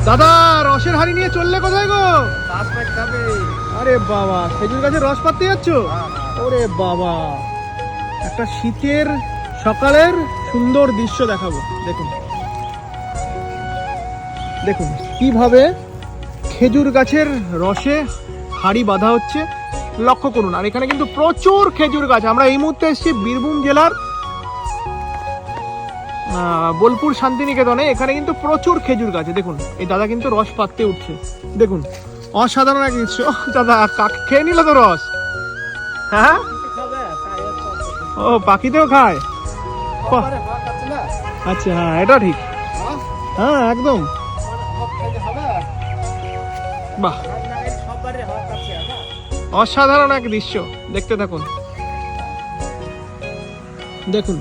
দাদা রসের হাড়ি নিয়ে চললে কোথায় গো? আরে বাবা, খেজুর গাছের রস পাততে যাচ্ছ? ওরে বাবা, একটা শীতের সকালের সুন্দর দৃশ্য দেখাবো। দেখুন দেখুন কিভাবে খেজুর গাছের রসে হাড়ি বাঁধা হচ্ছে, লক্ষ্য করুন। আর এখানে কিন্তু প্রচুর খেজুর গাছ। আমরা এই মুহূর্তে এসেছি বীরভূম জেলার বোলপুর শান্তিনিকেতনে। এখানে কিন্তু প্রচুর খেজুর গাছ। দেখুন এই দাদা কিন্তু রস পাততে উঠছে। দেখুন অসাধারণ এক দৃশ্য। দাদা খেয়ে নিল তো রস? হ্যাঁ, ও পাখিতেও খায়। আচ্ছা, হ্যাঁ এটা ঠিক। হ্যাঁ একদম, বাহ, অসাধারণ এক দৃশ্য। দেখতে থাকুন, দেখুন।